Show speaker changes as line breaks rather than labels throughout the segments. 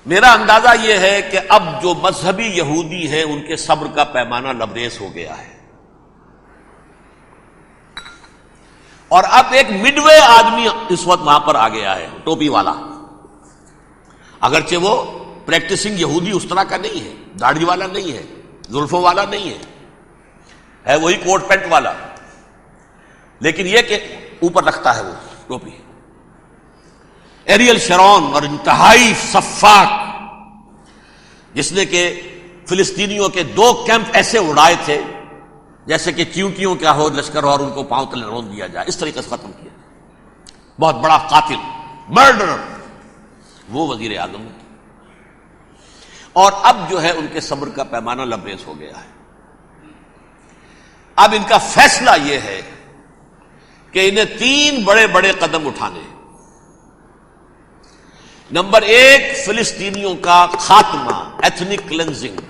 میرا اندازہ یہ ہے کہ اب جو مذہبی یہودی ہیں ان کے صبر کا پیمانہ لبریز ہو گیا ہے، اور اب ایک مڈ وے آدمی اس وقت وہاں پر آ گیا ہے، ٹوپی والا، اگرچہ وہ پریکٹسنگ یہودی اس طرح کا نہیں ہے، داڑھی والا نہیں ہے، زلفوں والا نہیں ہے وہی کوٹ پینٹ والا، لیکن یہ کہ اوپر رکھتا ہے وہ ٹوپی۔ ایریل شرون اور انتہائی سفاک، جس نے کہ فلسطینیوں کے 2 کیمپ ایسے اڑائے تھے جیسے کہ چیونٹیوں کیا ہو لشکر اور ان کو پاؤں تلے رون دیا جائے، اس طریقے سے ختم کیا، بہت بڑا قاتل، مرڈرر، وہ وزیر اعظم ہے۔ اور اب جو ہے ان کے صبر کا پیمانہ لبریز ہو گیا ہے۔ اب ان کا فیصلہ یہ ہے کہ انہیں 3 بڑے بڑے قدم اٹھانے ہیں۔ نمبر 1، فلسطینیوں کا خاتمہ، ایتھنک کلینزنگ۔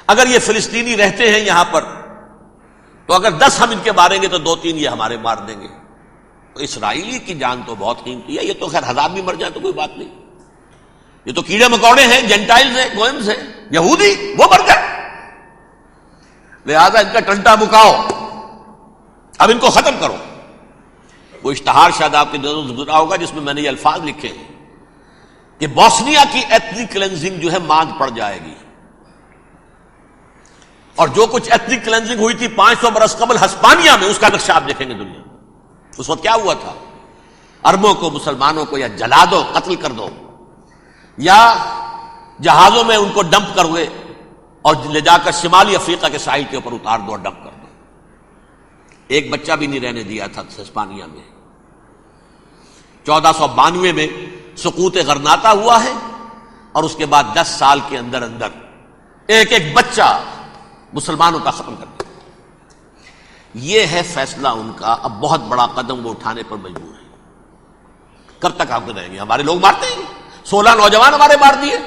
اگر یہ فلسطینی رہتے ہیں یہاں پر تو اگر 10 ہم ان کے ماریں گے تو 2-3 یہ ہمارے مار دیں گے۔ تو اسرائیلی کی جان تو بہت قیمتی ہے، یہ تو خیر 1000 بھی مر جائے تو کوئی بات نہیں، یہ تو کیڑے مکوڑے ہیں، جینٹائلز ہیں، گوئمز ہیں، یہودی وہ مر گئے، لہذا ان کا ٹنٹا مکاؤ، اب ان کو ختم کرو۔ وہ اشتہار شاید آپ کے نظروں سے گزرا ہوگا جس میں میں نے یہ الفاظ لکھے ہیں کہ بوسنیا کی ایتھنک کلینزنگ جو ہے ماند پڑ جائے گی، اور جو کچھ ایتھنک کلینزنگ ہوئی تھی 500 برس قبل ہسپانیہ میں، اس کا نقشہ آپ دیکھیں گے دنیا میں۔ اس وقت کیا ہوا تھا؟ عربوں کو، مسلمانوں کو یا جلا دو، قتل کر دو، یا جہازوں میں ان کو ڈمپ کر ہوئے اور لے جا کر شمالی افریقہ کے ساحل کے اوپر اتار دو اور ڈمپ کر دو۔ ایک بچہ بھی نہیں رہنے دیا تھا ہسپانیہ میں۔ 1492 میں سقوط غرناطہ ہوا ہے، اور اس کے بعد 10 سال کے اندر اندر ایک ایک بچہ مسلمانوں کا ختم کر دیا۔ یہ ہے فیصلہ ان کا۔ اب بہت بڑا قدم وہ اٹھانے پر مجبور ہے۔ کب تک آپ رہیں گے؟ ہمارے لوگ مارتے ہیں، 16 نوجوان ہمارے مار دیے،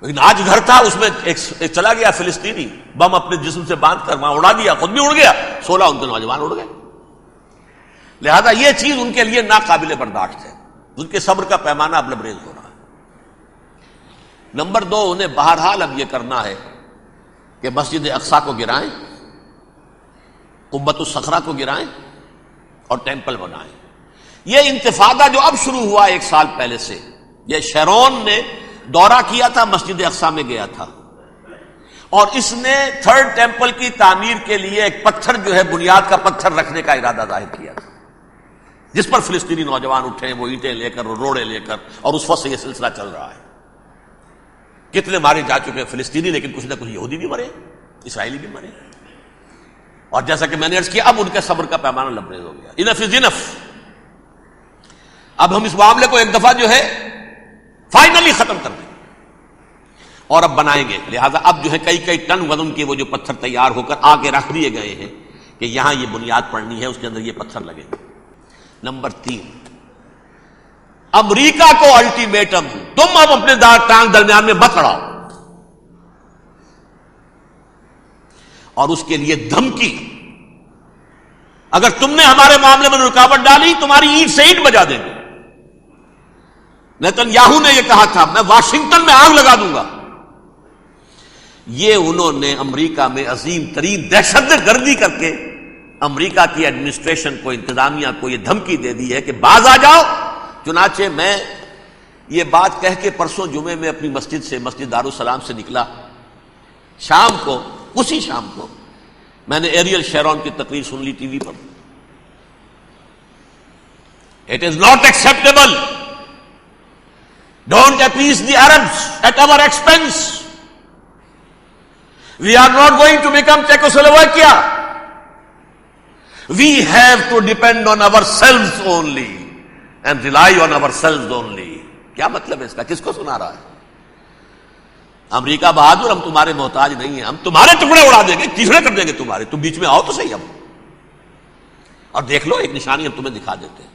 لیکن آج گھر تھا اس میں ایک چلا گیا فلسطینی، بم اپنے جسم سے باندھ کر وہاں اڑا دیا، خود بھی اڑ گیا، 16 ان کے نوجوان اڑ گئے۔ لہذا یہ چیز ان کے لیے ناقابل برداشت ہے، ان کے صبر کا پیمانہ اب لبریز ہو رہا ہے۔ نمبر 2، انہیں بہرحال اب یہ کرنا ہے کہ مسجد اقصی کو گرائیں، قبۃ الصخرہ کو گرائیں اور ٹیمپل بنائیں۔ یہ انتفاضہ جو اب شروع ہوا 1 سال پہلے سے، یہ شیرون نے دورہ کیا تھا، مسجد اقصی میں گیا تھا، اور اس نے 3rd ٹیمپل کی تعمیر کے لیے ایک پتھر جو ہے بنیاد کا پتھر رکھنے کا ارادہ ظاہر کیا تھا، جس پر فلسطینی نوجوان اٹھے، وہ اینٹیں لے کر اور روڑے لے کر، اور اس وقت سے یہ سلسلہ چل رہا ہے۔ کتنے مارے جا چکے ہیں فلسطینی، لیکن کچھ نہ کچھ یہودی بھی مرے، اسرائیلی بھی مرے، اور جیسا کہ میں نے عرض کیا اب ان کے صبر کا پیمانہ لبریز ہو گیا۔ انف از انف۔ اب ہم اس معاملے کو ایک دفعہ جو ہے فائنلی ختم کر دیں اور اب بنائیں گے۔ لہذا اب جو ہے کئی ٹن وزن کے وہ جو پتھر تیار ہو کر آگے رکھ دیے گئے ہیں کہ یہاں یہ بنیاد پڑنی ہے، اس کے اندر یہ پتھر لگے گے۔ نمبر 3، امریکہ کو الٹیمیٹم، تم اب اپنے ٹانگ درمیان میں مت لڑاؤ، اور اس کے لیے دھمکی، اگر تم نے ہمارے معاملے میں رکاوٹ ڈالی تمہاری اینٹ سے اینٹ بجا دیں گے۔ نیتن یاہو نے یہ کہا تھا میں واشنگٹن میں آگ لگا دوں گا۔ یہ انہوں نے امریکہ میں عظیم ترین دہشت گردی کر کے امریکہ کی ایڈمنسٹریشن کو، انتظامیہ کو یہ دھمکی دے دی ہے کہ باز آ جاؤ۔ چنانچہ میں یہ بات کہہ کے پرسوں جمعے میں اپنی مسجد دارالسلام سے نکلا، شام کو، اسی شام کو میں نے ایریل شیرون کی تقریر سن لی T V per. It is not acceptable. Don't appease the Arabs at our expense. We are not going to become Czechoslovakia. We have to depend on ourselves only and rely on ourselves only. کیا مطلب ہے اس کا؟ کس کو سنا رہا ہے؟ امریکہ بہادر، ہم تمہارے محتاج نہیں ہیں، ہم تمہارے ٹکڑے اڑا دیں گے، تیسرے کر دیں گے تمہارے، تم بیچ میں آؤ تو صحیح ہم، اور دیکھ لو ایک نشانی ہم تمہیں دکھا دیتے ہیں۔